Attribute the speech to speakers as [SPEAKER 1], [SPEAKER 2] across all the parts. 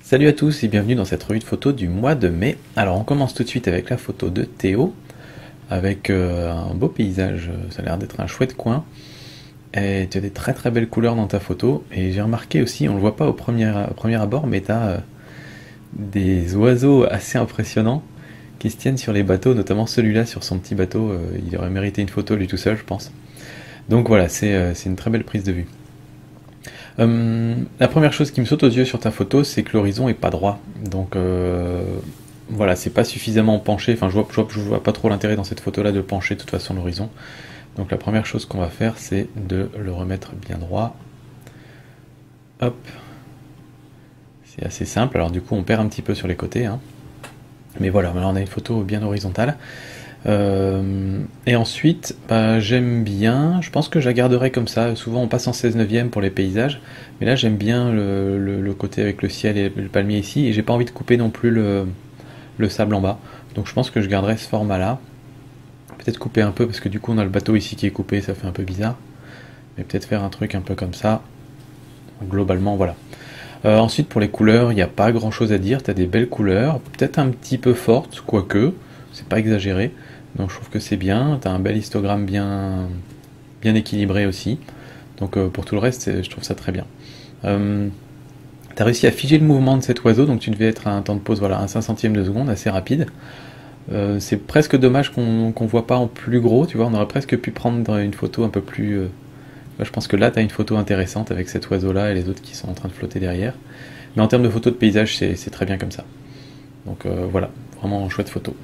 [SPEAKER 1] Salut à tous et bienvenue dans cette revue de photos du mois de mai. Alors on commence tout de suite avec la photo de Théo, avec un beau paysage, ça a l'air d'être un chouette coin. Et tu as des très très belles couleurs dans ta photo. Et j'ai remarqué aussi, on le voit pas au premier abord, mais tu as des oiseaux assez impressionnants qui se tiennent sur les bateaux, notamment celui-là sur son petit bateau. Il aurait mérité une photo lui tout seul, je pense. Donc voilà, c'est une très belle prise de vue. La première chose qui me saute aux yeux sur ta photo, c'est que l'horizon est pas droit. Donc voilà, c'est pas suffisamment penché. Enfin, je vois pas trop l'intérêt dans cette photo-là de pencher de toute façon l'horizon. Donc la première chose qu'on va faire, c'est de le remettre bien droit. Hop. C'est assez simple. Alors du coup, on perd un petit peu sur les côtés, hein. Mais voilà, maintenant on a une photo bien horizontale. Et ensuite, bah, j'aime bien, je pense que je la garderai comme ça. Souvent on passe en 16/9 pour les paysages, mais là j'aime bien le côté avec le ciel et le palmier ici, et j'ai pas envie de couper non plus le sable en bas. Donc je pense que je garderai ce format là. Peut-être couper un peu parce que du coup on a le bateau ici qui est coupé, ça fait un peu bizarre. Mais peut-être faire un truc un peu comme ça. Globalement voilà. Ensuite pour les couleurs, il n'y a pas grand chose à dire, tu as des belles couleurs, peut-être un petit peu fortes, quoique, c'est pas exagéré. Donc je trouve que c'est bien, tu as un bel histogramme bien équilibré aussi. Donc pour tout le reste, je trouve ça très bien. Tu as réussi à figer le mouvement de cet oiseau, donc tu devais être à un temps de pause, voilà, un 5 centième de seconde, assez rapide. C'est presque dommage qu'on voit pas en plus gros, tu vois, on aurait presque pu prendre une photo un peu plus... je pense que là, tu as une photo intéressante avec cet oiseau-là et les autres qui sont en train de flotter derrière. Mais en termes de photos de paysage, c'est très bien comme ça. Donc voilà, vraiment chouette photo.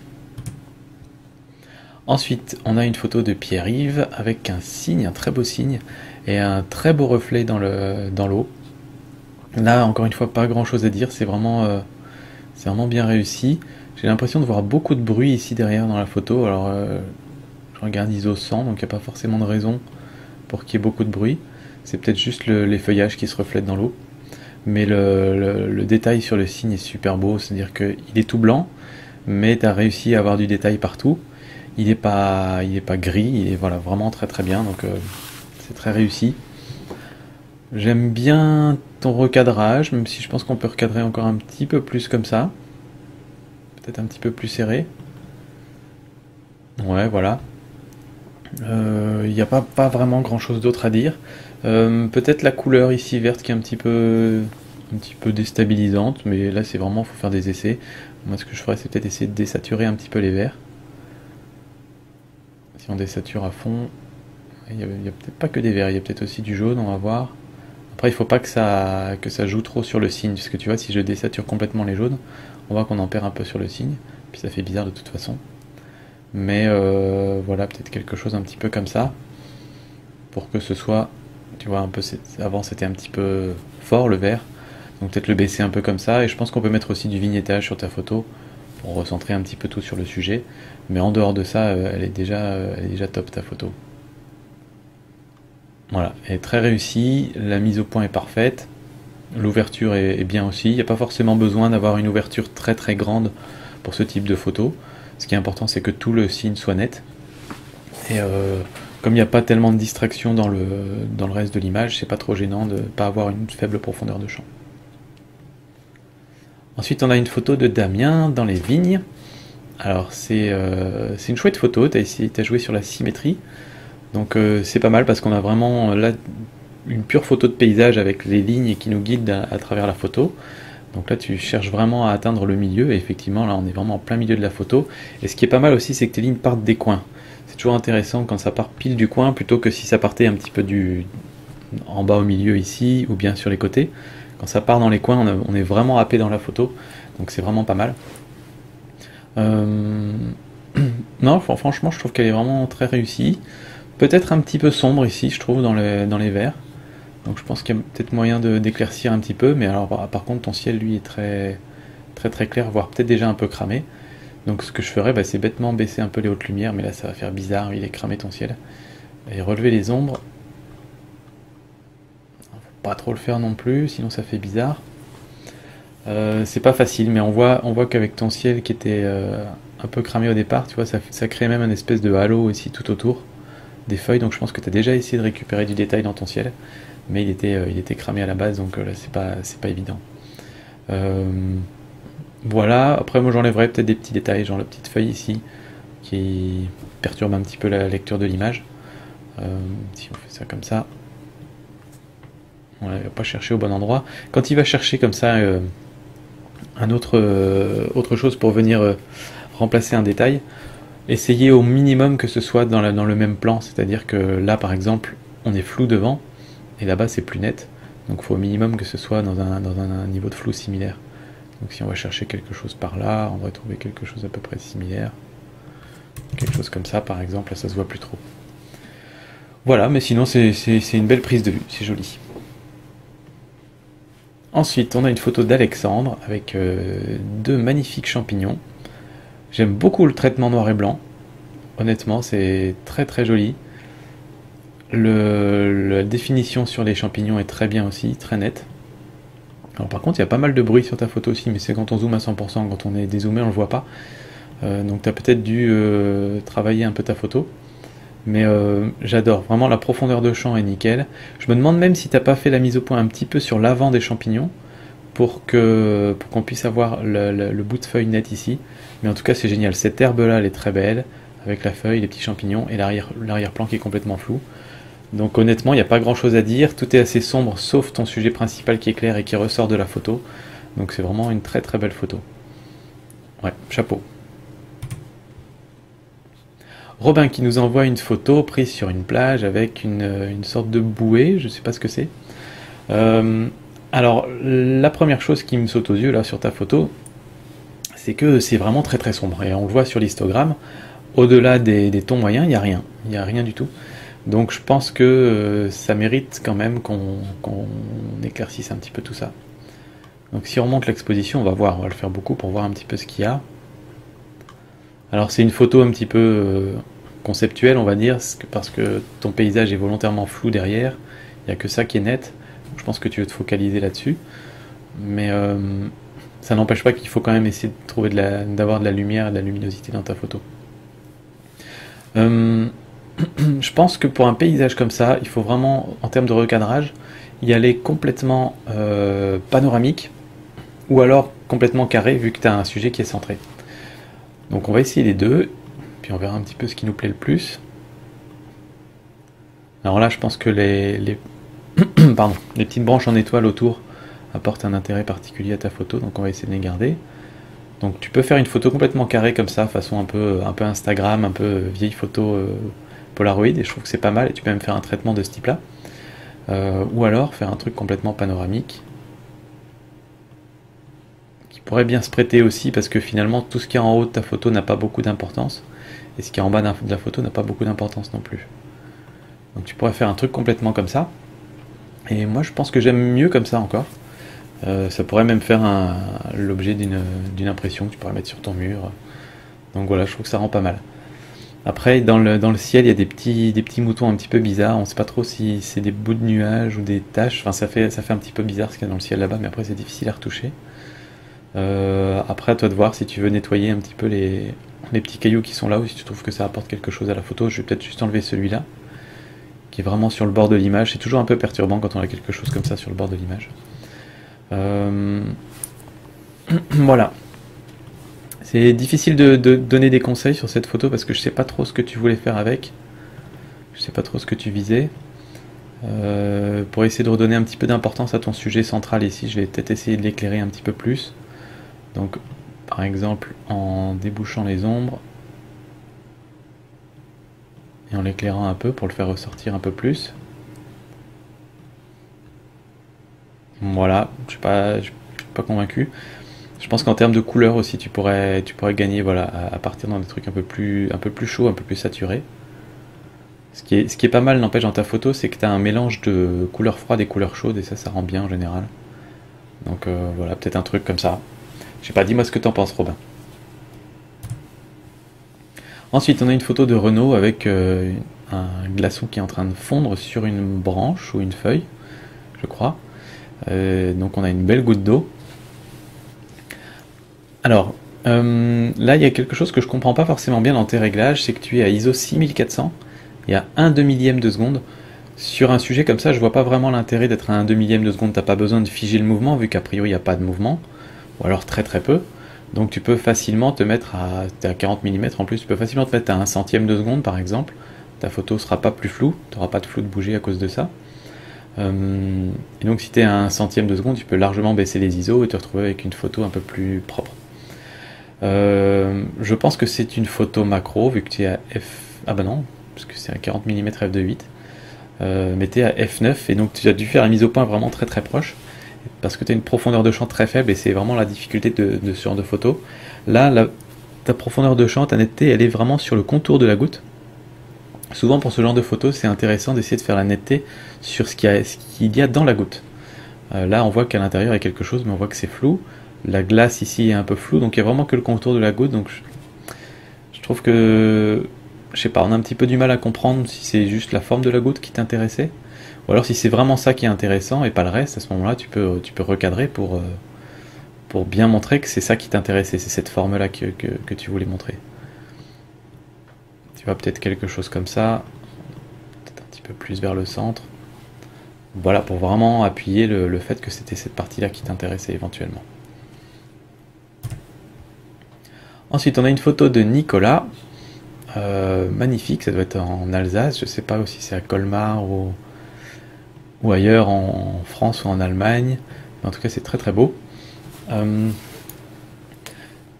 [SPEAKER 1] Ensuite, on a une photo de Pierre-Yves avec un cygne, un très beau cygne, et un très beau reflet dans l'eau. Là, encore une fois, pas grand-chose à dire, c'est vraiment bien réussi. J'ai l'impression de voir beaucoup de bruit ici derrière dans la photo. Alors, je regarde ISO 100, donc il n'y a pas forcément de raison pour qu'il y ait beaucoup de bruit. C'est peut-être juste les feuillages qui se reflètent dans l'eau. Mais le détail sur le cygne est super beau, c'est-à-dire qu'il est tout blanc, mais tu as réussi à avoir du détail partout. Il est pas gris, il est voilà, vraiment très très bien, donc c'est très réussi. J'aime bien ton recadrage, même si je pense qu'on peut recadrer encore un petit peu plus comme ça. Peut-être un petit peu plus serré. Ouais, voilà. Il n'y a pas vraiment grand chose d'autre à dire. Peut-être la couleur ici verte qui est un petit peu déstabilisante, mais là c'est vraiment, faut faire des essais. Moi ce que je ferais c'est peut-être essayer de désaturer un petit peu les verts. Si on désature à fond, il n'y a peut-être pas que des verts, il y a peut-être aussi du jaune, on va voir. Après il ne faut pas que ça joue trop sur le cygne, parce que tu vois si je désature complètement les jaunes, on voit qu'on en perd un peu sur le cygne, puis ça fait bizarre de toute façon. Mais voilà, peut-être quelque chose un petit peu comme ça, pour que ce soit, tu vois, un peu, avant c'était un petit peu fort le vert, donc peut-être le baisser un peu comme ça, et je pense qu'on peut mettre aussi du vignettage sur ta photo, pour recentrer un petit peu tout sur le sujet, mais en dehors de ça, elle est déjà top ta photo. Voilà, elle est très réussie, la mise au point est parfaite, l'ouverture est bien aussi, il n'y a pas forcément besoin d'avoir une ouverture très très grande pour ce type de photo. Ce qui est important, c'est que tout le signe soit net. Et comme il n'y a pas tellement de distraction dans le reste de l'image, c'est pas trop gênant de ne pas avoir une faible profondeur de champ. Ensuite, on a une photo de Damien dans les vignes. Alors, c'est une chouette photo, tu as joué sur la symétrie. Donc, c'est pas mal parce qu'on a vraiment là une pure photo de paysage avec les lignes qui nous guident à travers la photo. Donc là, tu cherches vraiment à atteindre le milieu, et effectivement, là, on est vraiment en plein milieu de la photo. Et ce qui est pas mal aussi, c'est que tes lignes partent des coins. C'est toujours intéressant quand ça part pile du coin, plutôt que si ça partait un petit peu en bas au milieu ici, ou bien sur les côtés. Quand ça part dans les coins, on est vraiment happé dans la photo, donc c'est vraiment pas mal. Non, franchement, je trouve qu'elle est vraiment très réussie. Peut-être un petit peu sombre ici, je trouve, dans les verts. Donc je pense qu'il y a peut-être moyen d'éclaircir un petit peu, mais alors par contre ton ciel lui est très très très clair, voire peut-être déjà un peu cramé. Donc ce que je ferais, bah, c'est bêtement baisser un peu les hautes lumières, mais là ça va faire bizarre, il est cramé ton ciel. Et relever les ombres. Faut pas trop le faire non plus, sinon ça fait bizarre. C'est pas facile, mais on voit qu'avec ton ciel qui était un peu cramé au départ, tu vois, ça crée même une espèce de halo ici tout autour des feuilles, donc je pense que tu as déjà essayé de récupérer du détail dans ton ciel. Mais il était cramé à la base, donc là c'est pas évident. Voilà, après moi j'enlèverais peut-être des petits détails, genre la petite feuille ici, qui perturbe un petit peu la lecture de l'image. Si on fait ça comme ça, voilà, il va pas chercher au bon endroit. Quand il va chercher comme ça autre chose pour venir remplacer un détail, essayez au minimum que ce soit dans le même plan, c'est-à-dire que là par exemple on est flou devant et là-bas c'est plus net, donc il faut au minimum que ce soit dans un niveau de flou similaire. Donc si on va chercher quelque chose par là, on va trouver quelque chose à peu près similaire, quelque chose comme ça par exemple, là ça se voit plus trop. Voilà, mais sinon c'est une belle prise de vue, c'est joli. Ensuite on a une photo d'Alexandre avec deux magnifiques champignons. J'aime beaucoup le traitement noir et blanc. Honnêtement, c'est très très joli. La définition sur les champignons est très bien aussi, très nette. Alors par contre, il y a pas mal de bruit sur ta photo aussi, mais c'est quand on zoome à 100%, quand on est dézoomé, on le voit pas. Donc tu as peut-être dû travailler un peu ta photo. Mais j'adore, vraiment la profondeur de champ est nickel. Je me demande même si t'as pas fait la mise au point un petit peu sur l'avant des champignons pour qu'on puisse avoir le bout de feuille net ici. Mais en tout cas c'est génial, cette herbe là elle est très belle, avec la feuille, les petits champignons et l'arrière-plan qui est complètement flou. Donc honnêtement il n'y a pas grand chose à dire, tout est assez sombre sauf ton sujet principal qui est clair et qui ressort de la photo. Donc c'est vraiment une très très belle photo. Ouais, chapeau. Robin qui nous envoie une photo prise sur une plage avec une sorte de bouée, je sais pas ce que c'est. Alors la première chose qui me saute aux yeux là sur ta photo, c'est que c'est vraiment très très sombre. Et on le voit sur l'histogramme, au-delà des tons moyens, il n'y a rien du tout. Donc je pense que ça mérite quand même qu'on éclaircisse un petit peu tout ça. Donc si on remonte l'exposition, on va le faire beaucoup pour voir un petit peu ce qu'il y a. Alors c'est une photo un petit peu conceptuelle, on va dire, parce que ton paysage est volontairement flou derrière, il n'y a que ça qui est net, donc je pense que tu veux te focaliser là-dessus, mais ça n'empêche pas qu'il faut quand même essayer de trouver d'avoir de la lumière et de la luminosité dans ta photo. Je pense que pour un paysage comme ça, il faut vraiment, en termes de recadrage, y aller complètement panoramique, ou alors complètement carré, vu que tu as un sujet qui est centré. Donc on va essayer les deux, puis on verra un petit peu ce qui nous plaît le plus. Alors là, je pense que les petites branches en étoile autour apportent un intérêt particulier à ta photo, donc on va essayer de les garder. Donc tu peux faire une photo complètement carrée comme ça, façon un peu Instagram, un peu vieille photo Polaroid, et je trouve que c'est pas mal, et tu peux même faire un traitement de ce type-là. Ou alors faire un truc complètement panoramique, pourrait bien se prêter aussi parce que finalement tout ce qui est en haut de ta photo n'a pas beaucoup d'importance et ce qui est en bas de la photo n'a pas beaucoup d'importance non plus. Donc tu pourrais faire un truc complètement comme ça et moi je pense que j'aime mieux comme ça encore. Ça pourrait même faire l'objet d'une impression que tu pourrais mettre sur ton mur. Donc voilà, je trouve que ça rend pas mal. Après dans le ciel il y a des petits moutons un petit peu bizarres, on sait pas trop si c'est des bouts de nuages ou des taches, enfin ça fait un petit peu bizarre ce qu'il y a dans le ciel là-bas, mais après c'est difficile à retoucher. Après à toi de voir si tu veux nettoyer un petit peu les petits cailloux qui sont là ou si tu trouves que ça apporte quelque chose à la photo. Je vais peut-être juste enlever celui-là qui est vraiment sur le bord de l'image. C'est toujours un peu perturbant quand on a quelque chose comme ça sur le bord de l'image. Voilà. C'est difficile de donner des conseils sur cette photo parce que je sais pas trop ce que tu voulais faire avec. Je sais pas trop ce que tu visais. Pour essayer de redonner un petit peu d'importance à ton sujet central ici, je vais peut-être essayer de l'éclairer un petit peu plus. Donc par exemple en débouchant les ombres et en l'éclairant un peu pour le faire ressortir un peu plus. Voilà, je suis pas convaincu. Je pense qu'en termes de couleur aussi tu pourrais gagner, voilà, à partir dans des trucs un peu plus chauds, un peu plus saturés. Ce qui est pas mal, n'empêche, dans ta photo, c'est que tu as un mélange de couleurs froides et couleurs chaudes, et ça rend bien en général. Donc voilà, peut-être un truc comme ça. Je sais pas, dis-moi ce que t'en penses, Robin. Ensuite, on a une photo de Renaud avec un glaçon qui est en train de fondre sur une branche ou une feuille, je crois. Donc on a une belle goutte d'eau. Alors, là, il y a quelque chose que je comprends pas forcément bien dans tes réglages, c'est que tu es à ISO 6400, et à 1/2 millième de seconde, Sur un sujet comme ça, je vois pas vraiment l'intérêt d'être à un demi-millième de seconde. T'as pas besoin de figer le mouvement, vu qu'a priori il n'y a pas de mouvement, ou alors très très peu. Donc tu peux facilement te mettre à... T'es à 40 mm en plus, tu peux facilement te mettre à un centième de seconde par exemple. Ta photo sera pas plus floue, tu n'auras pas de flou de bouger à cause de ça. Et donc si tu es à un centième de seconde, tu peux largement baisser les ISO et te retrouver avec une photo un peu plus propre. Je pense que c'est une photo macro, vu que tu es à f... Ah bah non, parce que c'est à 40 mm f2.8. Mais tu es à f9, et donc tu as dû faire la mise au point vraiment très très proche, parce que tu as une profondeur de champ très faible, et c'est vraiment la difficulté de ce genre de photo. Là, ta profondeur de champ, ta netteté, elle est vraiment sur le contour de la goutte. Souvent pour ce genre de photo, c'est intéressant d'essayer de faire la netteté sur ce qu'il y a dans la goutte. Là, on voit qu'à l'intérieur il y a quelque chose, mais on voit que c'est flou. La glace ici est un peu floue, donc il n'y a vraiment que le contour de la goutte. Donc je trouve que, je sais pas, on a un petit peu du mal à comprendre si c'est juste la forme de la goutte qui t'intéressait, ou alors si c'est vraiment ça qui est intéressant et pas le reste. À ce moment-là, tu peux recadrer pour bien montrer que c'est ça qui t'intéressait, c'est cette forme-là que tu voulais montrer. Tu vois, peut-être quelque chose comme ça, peut-être un petit peu plus vers le centre. Voilà, pour vraiment appuyer le fait que c'était cette partie-là qui t'intéressait éventuellement. Ensuite, on a une photo de Nicolas, magnifique, ça doit être en Alsace, je ne sais pas si c'est à Colmar ou ailleurs en France ou en Allemagne, mais en tout cas c'est très très beau.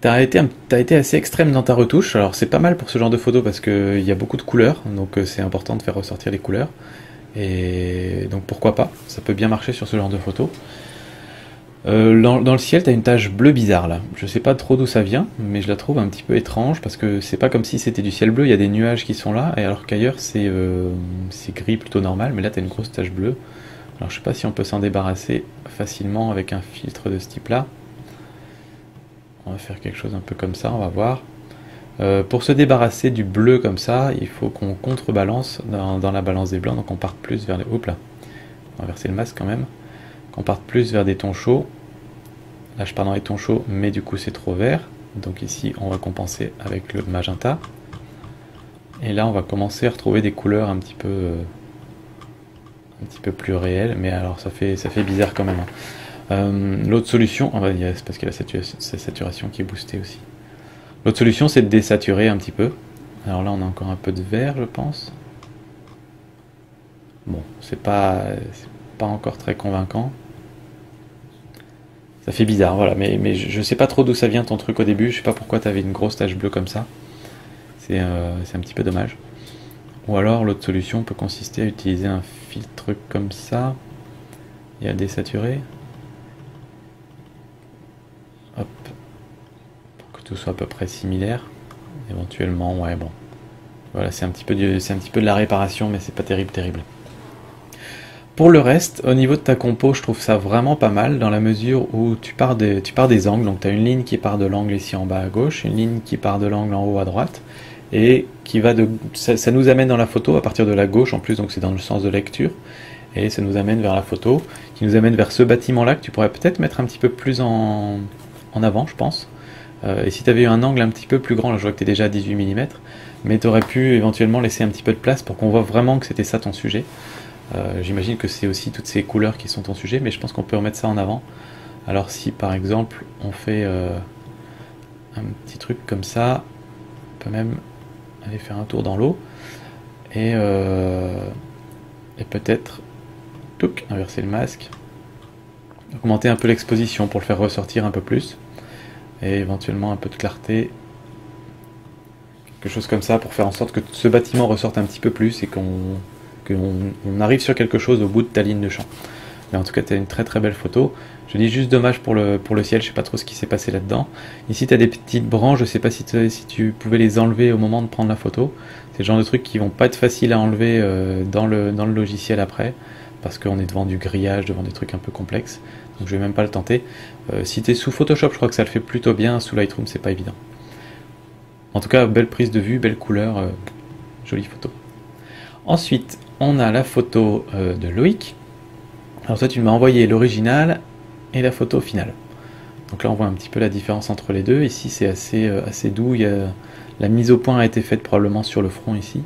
[SPEAKER 1] T'as été assez extrême dans ta retouche. Alors c'est pas mal pour ce genre de photo parce qu'il y a beaucoup de couleurs, donc c'est important de faire ressortir les couleurs. Et donc pourquoi pas, ça peut bien marcher sur ce genre de photo. Dans le ciel, t'as une tache bleue bizarre là. Je sais pas trop d'où ça vient, mais je la trouve un petit peu étrange parce que c'est pas comme si c'était du ciel bleu, il y a des nuages qui sont là, et alors qu'ailleurs c'est gris plutôt normal, mais là t'as une grosse tache bleue. Alors je sais pas si on peut s'en débarrasser facilement avec un filtre de ce type là. On va faire quelque chose un peu comme ça, on va voir. Pour se débarrasser du bleu comme ça, il faut qu'on contrebalance dans la balance des blancs, donc on parte plus vers les... Oups là, on va inverser le masque quand même. Qu'on parte plus vers des tons chauds. Là je pars dans les tons chauds, mais du coup c'est trop vert. Donc ici on va compenser avec le magenta. Et là on va commencer à retrouver des couleurs un petit peu plus réelles, mais alors ça fait bizarre quand même. L'autre solution, c'est parce qu'il y a la saturation qui est boostée aussi. L'autre solution, c'est de désaturer un petit peu. Alors là, on a encore un peu de vert, je pense. Bon, c'est pas encore très convaincant. Ça fait bizarre, voilà. Mais je sais pas trop d'où ça vient ton truc au début. Je sais pas pourquoi tu avais une grosse tache bleue comme ça. C'est un petit peu dommage. Ou alors, l'autre solution peut consister à utiliser un filtre comme ça et à désaturer. Hop, pour que tout soit à peu près similaire, éventuellement, ouais, bon. Voilà, c'est un petit peu de la réparation, mais c'est pas terrible. Pour le reste, au niveau de ta compo, je trouve ça vraiment pas mal, dans la mesure où tu pars des angles, donc tu as une ligne qui part de l'angle ici en bas à gauche, une ligne qui part de l'angle en haut à droite, et qui va ça nous amène dans la photo à partir de la gauche en plus, donc c'est dans le sens de lecture, et ça nous amène vers la photo, qui nous amène vers ce bâtiment-là, que tu pourrais peut-être mettre un petit peu plus en avant, je pense. Et si tu avais eu un angle un petit peu plus grand, là je vois que tu es déjà à 18 mm, mais tu aurais pu éventuellement laisser un petit peu de place pour qu'on voit vraiment que c'était ça ton sujet. J'imagine que c'est aussi toutes ces couleurs qui sont ton sujet, mais je pense qu'on peut remettre ça en avant. Alors si par exemple on fait un petit truc comme ça, on peut même aller faire un tour dans l'eau, et peut-être inverser le masque, augmenter un peu l'exposition pour le faire ressortir un peu plus, et éventuellement un peu de clarté, quelque chose comme ça pour faire en sorte que ce bâtiment ressorte un petit peu plus et qu'on arrive sur quelque chose au bout de ta ligne de champ. Mais en tout cas tu as une très très belle photo. Je dis juste dommage pour le ciel, je sais pas trop ce qui s'est passé là-dedans. Ici tu as des petites branches, je sais pas si tu pouvais les enlever au moment de prendre la photo. C'est le genre de trucs qui vont pas être faciles à enlever dans le logiciel après, parce qu'on est devant du grillage, devant des trucs un peu complexes, donc je vais même pas le tenter. Si tu es sous Photoshop, je crois que ça le fait plutôt bien, sous Lightroom c'est pas évident. En tout cas, belle prise de vue, belle couleur, jolie photo. Ensuite, on a la photo de Loïc. Alors toi, tu m'as envoyé l'original et la photo finale. Donc là, on voit un petit peu la différence entre les deux. Ici, c'est assez doux. La mise au point a été faite probablement sur le front ici.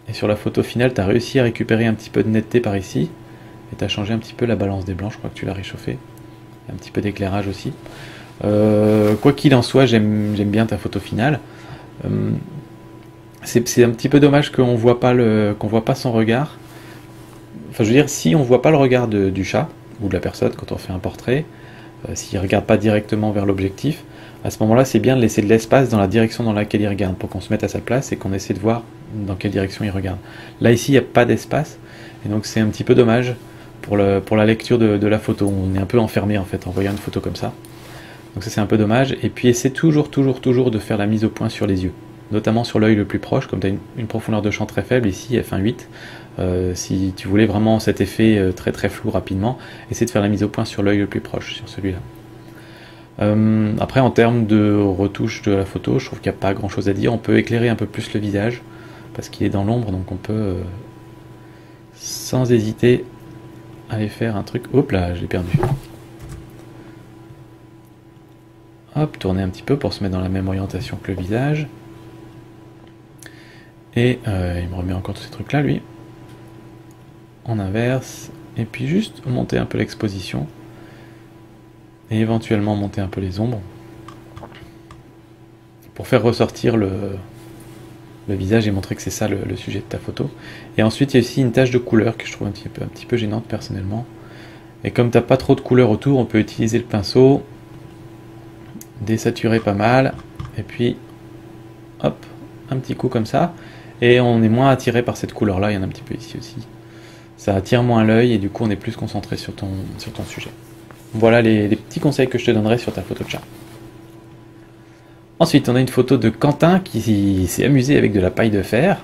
[SPEAKER 1] Et sur la photo finale, tu as réussi à récupérer un petit peu de netteté par ici. Et tu as changé un petit peu la balance des blancs, je crois que tu l'as réchauffé. Un petit peu d'éclairage aussi. Quoi qu'il en soit, j'aime bien ta photo finale. C'est un petit peu dommage qu'on voit pas son regard. Enfin, je veux dire, si on voit pas le regard du chat ou de la personne quand on fait un portrait, s'il regarde pas directement vers l'objectif, à ce moment-là, c'est bien de laisser de l'espace dans la direction dans laquelle il regarde pour qu'on se mette à sa place et qu'on essaie de voir dans quelle direction il regarde. Là, ici, il n'y a pas d'espace et donc c'est un petit peu dommage pour la lecture de la photo. On est un peu enfermé en fait en voyant une photo comme ça. Donc ça, c'est un peu dommage. Et puis, essaie toujours de faire la mise au point sur les yeux, notamment sur l'œil le plus proche, comme tu as une profondeur de champ très faible ici, f1.8. Si tu voulais vraiment cet effet très flou rapidement, essaie de faire la mise au point sur l'œil le plus proche, sur celui-là. Après, en termes de retouche de la photo, je trouve qu'il n'y a pas grand chose à dire. On peut éclairer un peu plus le visage parce qu'il est dans l'ombre, donc on peut sans hésiter aller faire un truc. Hop là, je l'ai perdu. Hop, tourner un petit peu pour se mettre dans la même orientation que le visage. Et il me remet encore tous ces trucs là, lui. En inverse. Et puis juste monter un peu l'exposition. Et éventuellement monter un peu les ombres pour faire ressortir le visage et montrer que c'est ça le sujet de ta photo. Et ensuite il y a aussi une tache de couleur que je trouve un petit peu gênante personnellement. Et comme tu n'as pas trop de couleur autour, on peut utiliser le pinceau, désaturer pas mal, et puis hop, un petit coup comme ça, et on est moins attiré par cette couleur là. Il y en a un petit peu ici aussi. Ça attire moins l'œil et du coup on est plus concentré sur ton sujet. Voilà les petits conseils que je te donnerai sur ta photo de chat. Ensuite, on a une photo de Quentin qui s'est amusé avec de la paille de fer.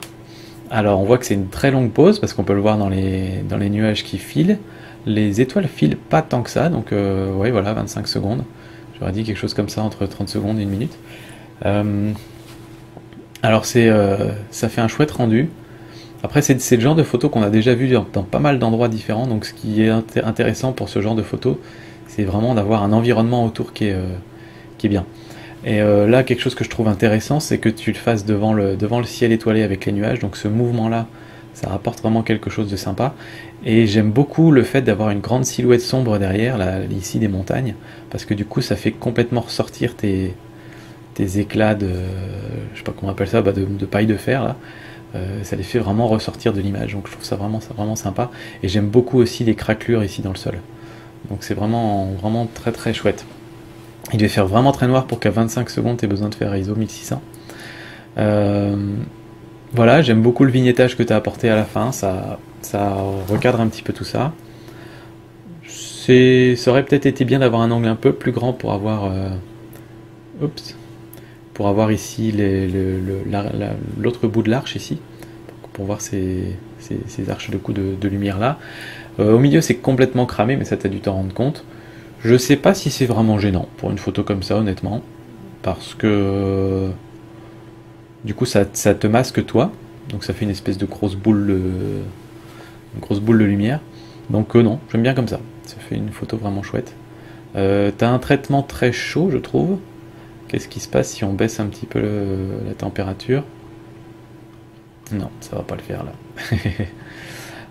[SPEAKER 1] Alors, on voit que c'est une très longue pause parce qu'on peut le voir dans les nuages qui filent. Les étoiles filent pas tant que ça, donc ouais, voilà, 25 secondes. J'aurais dit quelque chose comme ça, entre 30 secondes et 1 minute. Alors, ça fait un chouette rendu. Après, c'est le genre de photo qu'on a déjà vu dans pas mal d'endroits différents, donc ce qui est intéressant pour ce genre de photo, c'est vraiment d'avoir un environnement autour qui est bien. Et là, quelque chose que je trouve intéressant, c'est que tu le fasses devant le ciel étoilé avec les nuages, donc ce mouvement-là, ça rapporte vraiment quelque chose de sympa. Et j'aime beaucoup le fait d'avoir une grande silhouette sombre derrière, là, ici des montagnes, parce que du coup, ça fait complètement ressortir tes éclats je sais pas comment on appelle ça, de paille de fer, là. Ça les fait vraiment ressortir de l'image, donc je trouve ça vraiment sympa. Et j'aime beaucoup aussi les craquelures ici dans le sol. Donc c'est vraiment très chouette. Il devait faire vraiment très noir pour qu'à 25 secondes tu aies besoin de faire ISO 1600. Voilà, j'aime beaucoup le vignettage que tu as apporté à la fin, ça recadre un petit peu tout ça. Ça aurait peut-être été bien d'avoir un angle un peu plus grand pour avoir ici l'autre bout de l'arche ici, pour voir ces arches de coups de lumière là. Au milieu c'est complètement cramé, mais ça t'as dû t'en rendre compte. Je sais pas si c'est vraiment gênant pour une photo comme ça, honnêtement, parce que du coup ça te masque toi, donc ça fait une espèce de grosse boule de lumière. Donc non, j'aime bien comme ça. Ça fait une photo vraiment chouette. T'as un traitement très chaud, je trouve. Qu'est-ce qui se passe si on baisse un petit peu la température? Non, ça va pas le faire là.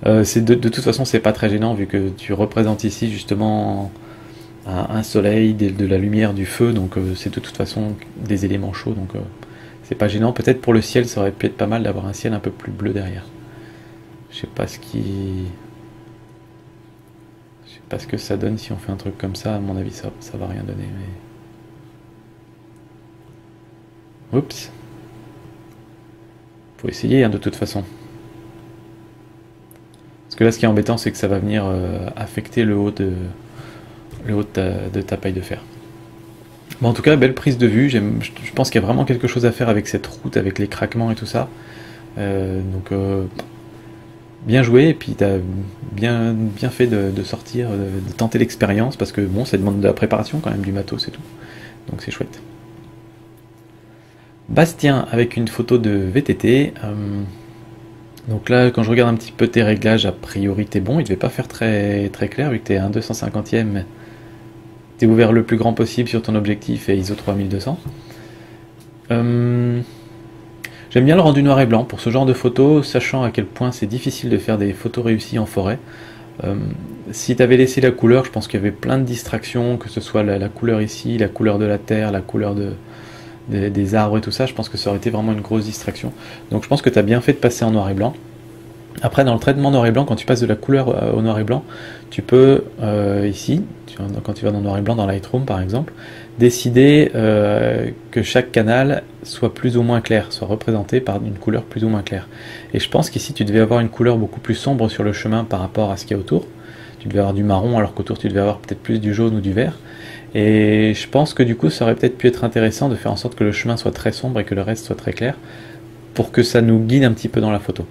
[SPEAKER 1] De toute façon, c'est pas très gênant vu que tu représentes ici justement un soleil, de la lumière, du feu, donc c'est de toute façon des éléments chauds, donc c'est pas gênant. Peut-être pour le ciel, ça aurait pu être pas mal d'avoir un ciel un peu plus bleu derrière. Je sais pas ce que ça donne si on fait un truc comme ça. À mon avis, ça va rien donner. Mais oups. Faut essayer hein, de toute façon. Parce que là, ce qui est embêtant, c'est que ça va venir affecter le haut de ta paille de fer. Bon, en tout cas, belle prise de vue. Je pense qu'il y a vraiment quelque chose à faire avec cette route, avec les craquements et tout ça. Donc, bien joué. Et puis, tu as bien fait de sortir, de tenter l'expérience. Parce que bon, ça demande de la préparation quand même, du matos et tout. Donc, c'est chouette. Bastien avec une photo de VTT. Donc là, quand je regarde un petit peu tes réglages, a priori t'es bon. Il devait pas faire très clair vu que t'es à 1/250e. T'es ouvert le plus grand possible sur ton objectif et ISO 3200. Je J'aime bien le rendu noir et blanc pour ce genre de photos, sachant à quel point c'est difficile de faire des photos réussies en forêt. Euh, Si tu avais laissé la couleur, je pense qu'il y avait plein de distractions, que ce soit la couleur ici, la couleur de la terre, la couleur des arbres et tout ça, je pense que ça aurait été vraiment une grosse distraction. Donc je pense que tu as bien fait de passer en noir et blanc. Après, dans le traitement noir et blanc, quand tu passes de la couleur au noir et blanc, tu peux, ici, quand tu vas dans noir et blanc dans Lightroom par exemple, décider que chaque canal soit plus ou moins clair, soit représenté par une couleur plus ou moins claire. Et je pense qu'ici, tu devais avoir une couleur beaucoup plus sombre sur le chemin par rapport à ce qu'il y a autour. Tu devais avoir du marron, alors qu'autour, tu devais avoir peut-être plus du jaune ou du vert. Et je pense que du coup, ça aurait peut-être pu être intéressant de faire en sorte que le chemin soit très sombre et que le reste soit très clair, pour que ça nous guide un petit peu dans la photo.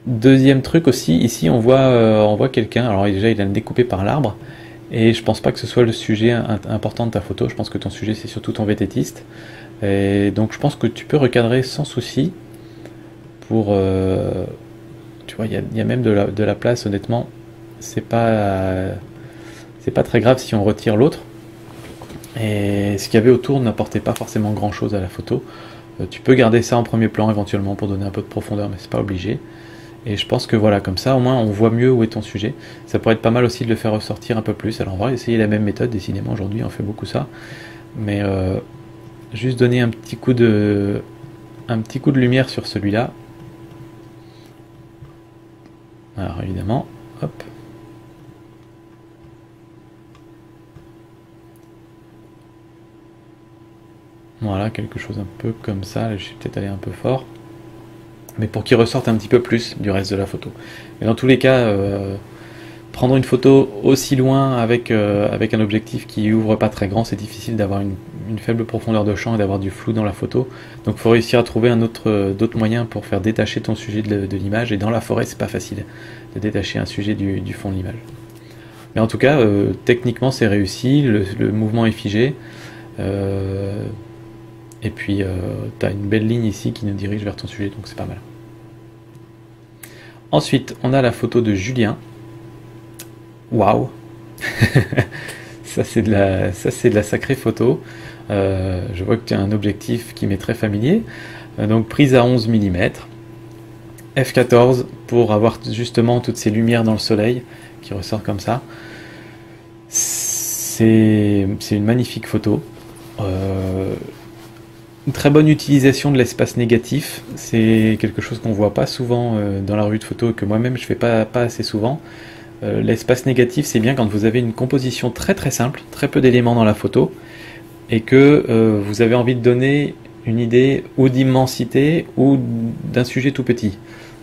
[SPEAKER 1] Deuxième truc aussi, ici on voit quelqu'un, alors déjà il est découpé par l'arbre, et je pense pas que ce soit le sujet important de ta photo, je pense que ton sujet c'est surtout ton vététiste, et donc je pense que tu peux recadrer sans souci, pour, tu vois, il y a même de la place, honnêtement, c'est pas très grave si on retire l'autre, et ce qu'il y avait autour n'apportait pas forcément grand chose à la photo. Tu peux garder ça en premier plan éventuellement pour donner un peu de profondeur, mais c'est pas obligé. Et je pense que voilà, comme ça, au moins, on voit mieux où est ton sujet. Ça pourrait être pas mal aussi de le faire ressortir un peu plus. Alors, on va essayer la même méthode. Décidément, aujourd'hui, on fait beaucoup ça. Mais juste donner un petit coup de lumière sur celui-là. Alors, évidemment, hop. Voilà, quelque chose un peu comme ça. Là, je suis peut-être allé un peu fort. Mais pour qu'il ressorte un petit peu plus du reste de la photo. Mais dans tous les cas, prendre une photo aussi loin avec un objectif qui ouvre pas très grand, c'est difficile d'avoir une faible profondeur de champ et d'avoir du flou dans la photo. Donc il faut réussir à trouver d'autres moyens pour faire détacher ton sujet de l'image. Et dans la forêt, c'est pas facile de détacher un sujet du fond de l'image. Mais en tout cas, techniquement, c'est réussi. Le mouvement est figé. Et puis, tu as une belle ligne ici qui nous dirige vers ton sujet, donc c'est pas mal. Ensuite, on a la photo de Julien. Waouh. Ça, c'est de la sacrée photo. Je vois que tu as un objectif qui m'est très familier. Donc, prise à 11 mm. f14 pour avoir justement toutes ces lumières dans le soleil qui ressortent comme ça. C'est une magnifique photo. Une très bonne utilisation de l'espace négatif, c'est quelque chose qu'on voit pas souvent dans la revue de photo et que moi-même je fais pas assez souvent. L'espace négatif, c'est bien quand vous avez une composition très très simple, très peu d'éléments dans la photo, et que vous avez envie de donner une idée ou d'immensité ou d'un sujet tout petit.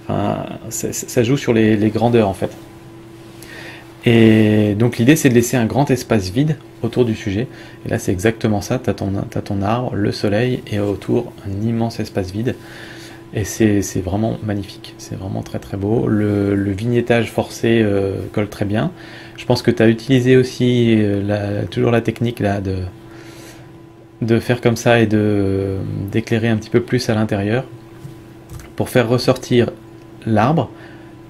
[SPEAKER 1] Enfin, ça joue sur les grandeurs en fait. Et donc l'idée c'est de laisser un grand espace vide autour du sujet. Et là c'est exactement ça, tu as ton arbre, le soleil et autour un immense espace vide. Et c'est vraiment magnifique, c'est vraiment très très beau. Le vignettage forcé colle très bien. Je pense que tu as utilisé aussi toujours la technique là de faire comme ça et d'éclairer un petit peu plus à l'intérieur pour faire ressortir l'arbre.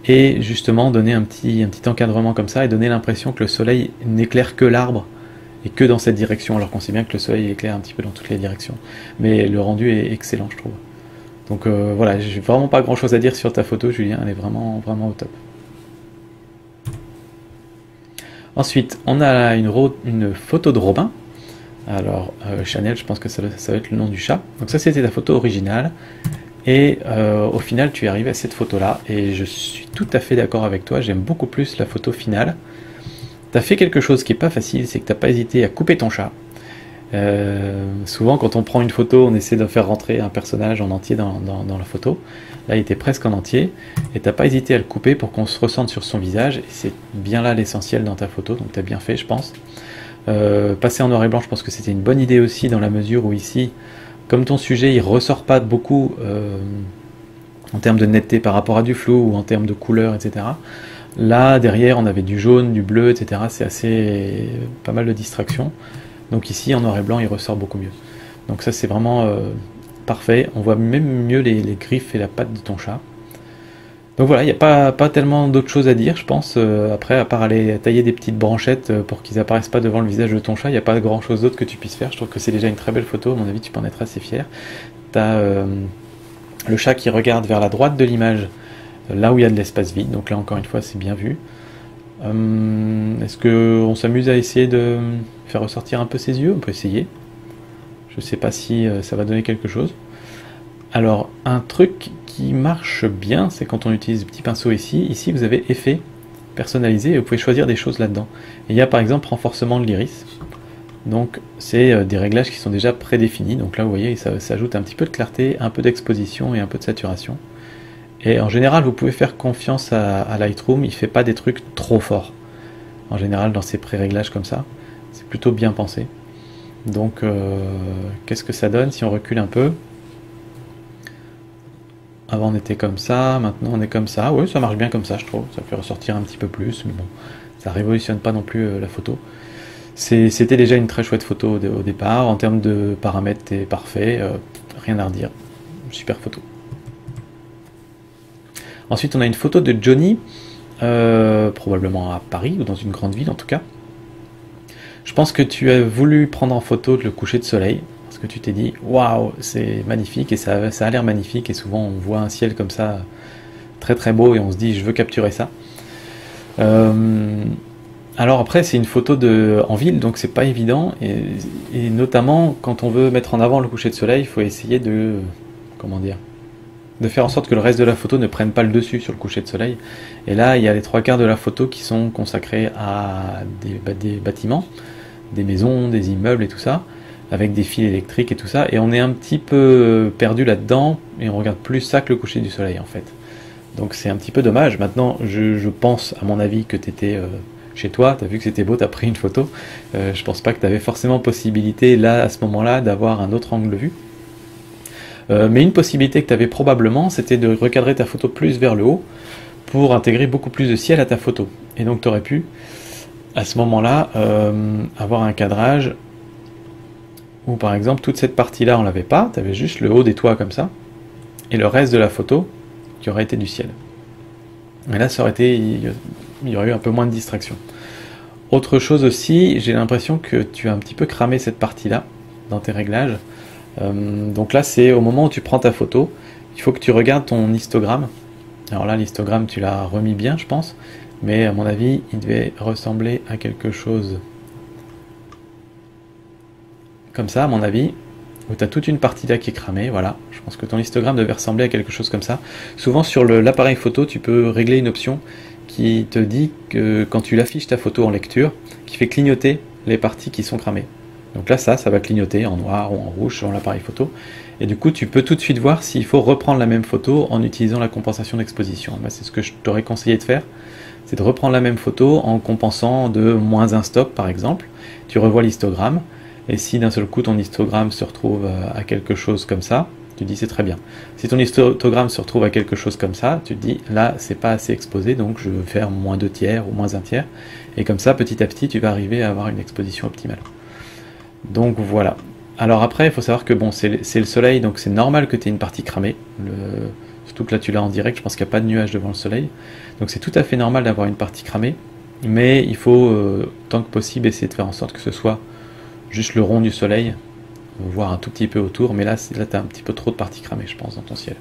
[SPEAKER 1] Et justement donner un petit encadrement comme ça et donner l'impression que le soleil n'éclaire que l'arbre et que dans cette direction, alors qu'on sait bien que le soleil éclaire un petit peu dans toutes les directions. Mais le rendu est excellent, je trouve. Donc voilà, j'ai vraiment pas grand chose à dire sur ta photo, Julien, elle est vraiment, vraiment au top. Ensuite, on a une photo de Robin. Alors, Chanel, je pense que ça va être le nom du chat. Donc ça, c'était ta photo originale. Et au final, tu es arrivé à cette photo-là, et je suis tout à fait d'accord avec toi, j'aime beaucoup plus la photo finale. Tu as fait quelque chose qui n'est pas facile, c'est que tu n'as pas hésité à couper ton chat. Souvent, quand on prend une photo, on essaie de faire rentrer un personnage en entier dans la photo. Là, il était presque en entier, et tu n'as pas hésité à le couper pour qu'on se ressente sur son visage, et c'est bien là l'essentiel dans ta photo, donc tu as bien fait, je pense. Passer en noir et blanc, je pense que c'était une bonne idée aussi, dans la mesure où ici, comme ton sujet il ressort pas beaucoup en termes de netteté par rapport à du flou ou en termes de couleur, etc. Là derrière on avait du jaune, du bleu, etc. C'est assez pas mal de distractions. Donc ici en noir et blanc il ressort beaucoup mieux. Donc ça c'est vraiment parfait. On voit même mieux les griffes et la patte de ton chat. Donc voilà, il n'y a pas tellement d'autres choses à dire, je pense. Après, à part aller tailler des petites branchettes pour qu'ils apparaissent pas devant le visage de ton chat, il n'y a pas grand chose d'autre que tu puisses faire. Je trouve que c'est déjà une très belle photo, à mon avis, tu peux en être assez fier. T'as le chat qui regarde vers la droite de l'image, là où il y a de l'espace vide, donc là encore une fois c'est bien vu. Est-ce qu'on s'amuse à essayer de faire ressortir un peu ses yeux? On peut essayer. Je sais pas si ça va donner quelque chose. Alors, un truc qui marche bien, c'est quand on utilise le petit pinceau ici. Ici, vous avez effet personnalisé et vous pouvez choisir des choses là-dedans. Il y a par exemple renforcement de l'iris. Donc, c'est des réglages qui sont déjà prédéfinis. Donc là, vous voyez, ça ajoute un petit peu de clarté, un peu d'exposition et un peu de saturation. Et en général, vous pouvez faire confiance à Lightroom. Il ne fait pas des trucs trop forts. En général, dans ces pré-réglages comme ça, c'est plutôt bien pensé. Donc, qu'est-ce que ça donne si on recule un peu? Avant on était comme ça, maintenant on est comme ça. Oui, ça marche bien comme ça, je trouve. Ça fait ressortir un petit peu plus, mais bon, ça révolutionne pas non plus la photo. C'était déjà une très chouette photo au départ. En termes de paramètres, c'est parfait. Rien à redire. Super photo. Ensuite, on a une photo de Johnny, probablement à Paris ou dans une grande ville en tout cas. Je pense que tu as voulu prendre en photo le coucher de soleil. Parce que tu t'es dit, waouh, c'est magnifique et ça a l'air magnifique. Et souvent, on voit un ciel comme ça, très très beau, et on se dit, je veux capturer ça. Alors après, c'est une photo en ville, donc c'est pas évident. Et notamment, quand on veut mettre en avant le coucher de soleil, il faut essayer de, comment dire, de faire en sorte que le reste de la photo ne prenne pas le dessus sur le coucher de soleil. Et là, il y a les 3/4 de la photo qui sont consacrés à des bâtiments, des maisons, des immeubles et tout ça, avec des fils électriques et tout ça, et on est un petit peu perdu là-dedans, et on regarde plus ça que le coucher du soleil en fait. Donc c'est un petit peu dommage. Maintenant, je pense, à mon avis, que tu étais chez toi, tu as vu que c'était beau, tu as pris une photo. Je pense pas que tu avais forcément possibilité, là, à ce moment-là, d'avoir un autre angle de vue. Mais une possibilité que tu avais probablement, c'était de recadrer ta photo plus vers le haut, pour intégrer beaucoup plus de ciel à ta photo. Et donc tu aurais pu, à ce moment-là, avoir un cadrage où par exemple toute cette partie-là on l'avait pas, tu avais juste le haut des toits comme ça, et le reste de la photo qui aurait été du ciel. Et là ça aurait été, il y aurait eu un peu moins de distraction. Autre chose aussi, j'ai l'impression que tu as un petit peu cramé cette partie-là dans tes réglages. Donc là c'est au moment où tu prends ta photo, il faut que tu regardes ton histogramme. Alors là l'histogramme tu l'as remis bien je pense, mais à mon avis il devait ressembler à quelque chose comme ça à mon avis, où tu as toute une partie là qui est cramée, voilà. Je pense que ton histogramme devait ressembler à quelque chose comme ça. Souvent sur l'appareil photo, tu peux régler une option qui te dit que quand tu l'affiches ta photo en lecture, qui fait clignoter les parties qui sont cramées. Donc là ça va clignoter en noir ou en rouge sur l'appareil photo. Et du coup tu peux tout de suite voir s'il faut reprendre la même photo en utilisant la compensation d'exposition. C'est ce que je t'aurais conseillé de faire, c'est de reprendre la même photo en compensant de -1 stop par exemple. Tu revois l'histogramme. Et si d'un seul coup ton histogramme se retrouve à quelque chose comme ça, tu te dis c'est très bien. Si ton histogramme se retrouve à quelque chose comme ça, tu te dis là c'est pas assez exposé, donc je veux faire -2/3 ou -1/3. Et comme ça petit à petit tu vas arriver à avoir une exposition optimale. Donc voilà. Alors après il faut savoir que bon c'est le soleil, donc c'est normal que tu aies une partie cramée. Surtout que là tu l'as en direct, je pense qu'il n'y a pas de nuage devant le soleil. Donc c'est tout à fait normal d'avoir une partie cramée. Mais il faut tant que possible essayer de faire en sorte que ce soit juste le rond du soleil, voire un tout petit peu autour, mais là tu as un petit peu trop de parties cramées, je pense, dans ton ciel.